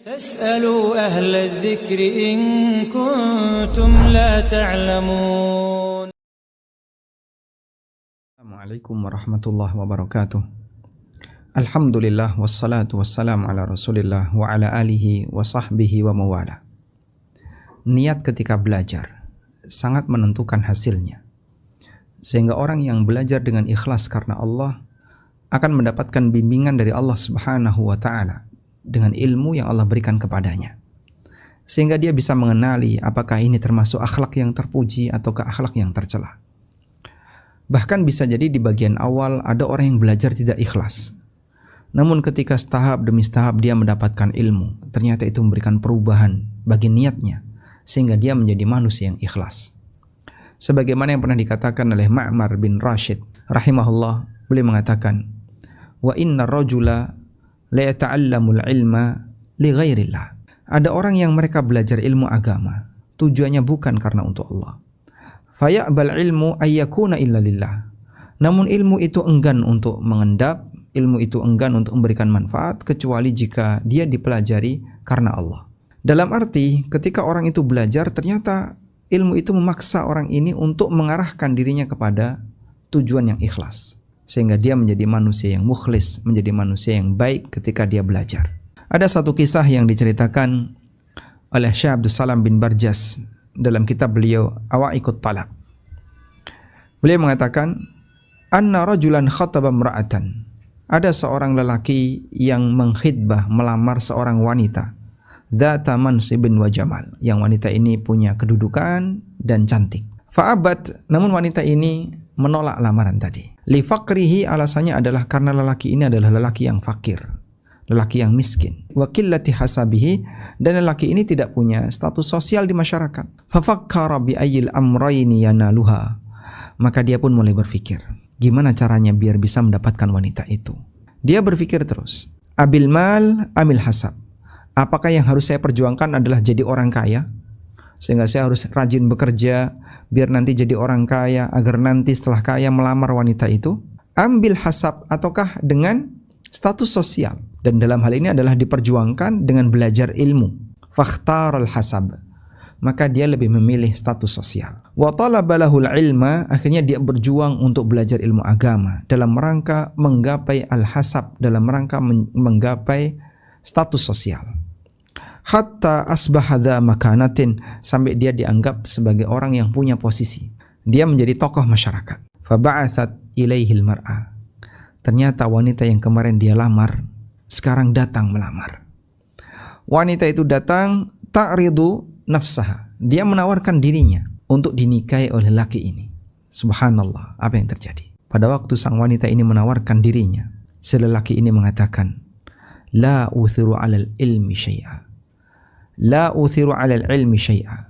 فاسألوا أهل الذكر إن كنتم لا تعلمون. Assalamualaikum warahmatullahi wabarakatuh. Alhamdulillah wassalatu wassalamu ala Rasulillah wa ala alihi wa sahbihi wa mawala. Niat ketika belajar sangat menentukan hasilnya. Sehingga orang yang belajar dengan ikhlas karena Allah akan mendapatkan bimbingan dari Allah Subhanahu wa taala dengan ilmu yang Allah berikan kepadanya. Sehingga dia bisa mengenali apakah ini termasuk akhlak yang terpuji ataukah akhlak yang tercela. Bahkan bisa jadi di bagian awal ada orang yang belajar tidak ikhlas. Namun ketika setahap demi setahap dia mendapatkan ilmu, ternyata itu memberikan perubahan bagi niatnya sehingga dia menjadi manusia yang ikhlas. Sebagaimana yang pernah dikatakan oleh Ma'mar bin Rashid rahimahullah, beliau mengatakan, "Wa inna rajula la yata'allamul ilma li ghairillah." Ada orang yang mereka belajar ilmu agama, tujuannya bukan karena untuk Allah. Fayaqbal ilmu ayyakuna illa lillah. Namun ilmu itu enggan untuk mengendap, ilmu itu enggan untuk memberikan manfaat kecuali jika dia dipelajari karena Allah. Dalam arti ketika orang itu belajar, ternyata ilmu itu memaksa orang ini untuk mengarahkan dirinya kepada tujuan yang ikhlas. Sehingga dia menjadi manusia yang mukhlis, menjadi manusia yang baik ketika dia belajar. Ada satu kisah yang diceritakan oleh Syekh Abdus Salam bin Barjas dalam kitab beliau Awaiqut Talaq. Beliau mengatakan, "Anna rajulan khataba imra'atan." Ada seorang lelaki yang mengkhidbah, melamar seorang wanita, dzata mansibin wa jamal, yang wanita ini punya kedudukan dan cantik. Fa'abat, namun wanita ini menolak lamaran tadi. Li faqrihi, alasannya adalah karena lelaki ini adalah lelaki yang fakir, lelaki yang miskin. Wa qillati hasabihi, dan lelaki ini tidak punya status sosial di masyarakat. Fa fakkara bi ayyil amrayni yanaluha, maka dia pun mulai berpikir, gimana caranya biar bisa mendapatkan wanita itu. Dia berpikir terus, abil mal amil hasab, apakah yang harus saya perjuangkan adalah jadi orang kaya, sehingga saya harus rajin bekerja biar nanti jadi orang kaya, agar nanti setelah kaya melamar wanita itu, ambil hasab, ataukah dengan status sosial. Dan dalam hal ini adalah diperjuangkan dengan belajar ilmu. Fakhtarul hasab, maka dia lebih memilih status sosial. Wa talaba lahul ilma, akhirnya dia berjuang untuk belajar ilmu agama dalam rangka menggapai al-hasab, dalam rangka menggapai status sosial. Hatta asbaha dha makanatin, sampai dia dianggap sebagai orang yang punya posisi. Dia menjadi tokoh masyarakat. Faba'atsat ilaihil mar'a, ternyata wanita yang kemarin dia lamar sekarang datang melamar. Wanita itu datang ta'ridu nafsaha, dia menawarkan dirinya untuk dinikahi oleh laki ini. Subhanallah, apa yang terjadi? Pada waktu sang wanita ini menawarkan dirinya, si lelaki ini mengatakan, la uthiru 'alal ilmi syai'a. La uthiru 'alal ilmi syai'a.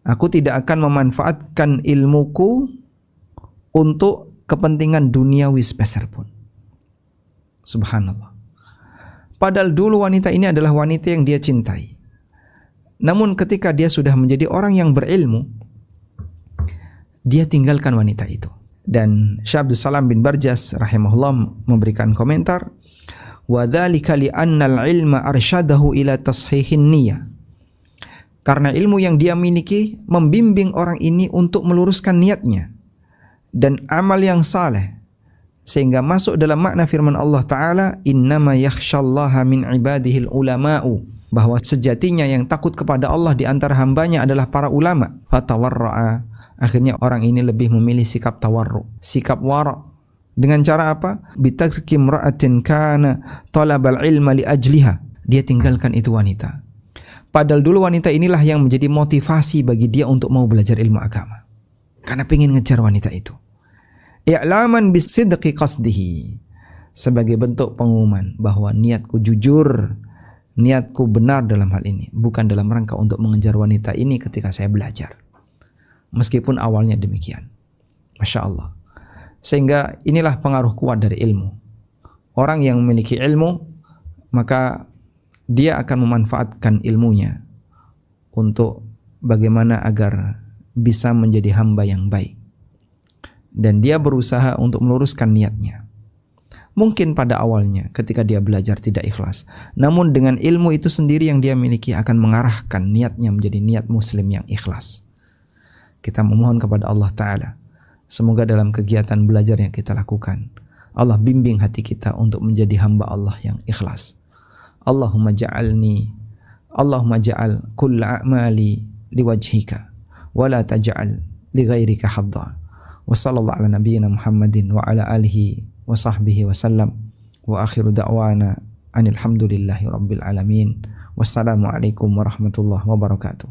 Aku tidak akan memanfaatkan ilmuku untuk kepentingan duniawi sepeser pun. Subhanallah. Padahal dulu wanita ini adalah wanita yang dia cintai. Namun ketika dia sudah menjadi orang yang berilmu, dia tinggalkan wanita itu. Dan Syekh Abdus Salam bin Barjas rahimahullah memberikan komentar, wa dzalika li anna al-ilma arsyadahu ila tashihin niyyah. Karena ilmu yang dia miliki membimbing orang ini untuk meluruskan niatnya dan amal yang saleh, sehingga masuk dalam makna firman Allah Ta'ala, innama yakhshallaha min ibadihil ulama'u, bahwa sejatinya yang takut kepada Allah di antara hambanya adalah para ulama. Fatawarra'a, akhirnya orang ini lebih memilih sikap tawarru, sikap wara. Dengan cara apa? Bitarki imra'atin kana talabal ilma li ajliha, dia tinggalkan itu wanita. Padahal dulu wanita inilah yang menjadi motivasi bagi dia untuk mau belajar ilmu agama, karena pengen ngejar wanita itu. I'laman bisidqi qasdihi, sebagai bentuk pengumuman bahwa niatku jujur, niatku benar dalam hal ini, bukan dalam rangka untuk mengejar wanita ini ketika saya belajar. Meskipun awalnya demikian. Masya Allah. Sehingga inilah pengaruh kuat dari ilmu. Orang yang memiliki ilmu, maka dia akan memanfaatkan ilmunya untuk bagaimana agar bisa menjadi hamba yang baik. Dan dia berusaha untuk meluruskan niatnya. Mungkin pada awalnya ketika dia belajar tidak ikhlas, namun dengan ilmu itu sendiri yang dia miliki akan mengarahkan niatnya menjadi niat muslim yang ikhlas. Kita memohon kepada Allah Ta'ala, semoga dalam kegiatan belajar yang kita lakukan, Allah bimbing hati kita untuk menjadi hamba Allah yang ikhlas. Allahumma ja'al kulla a'mali liwajhika wa la taj'al li ghairika hadda. Wa sallallahu ala nabiyyina Muhammadin wa ala alihi wa sahbihi wa sallam. Wa akhiru da'wana anil hamdulillahi rabbil alamin. Wassalamu alaikum warahmatullahi wabarakatuh.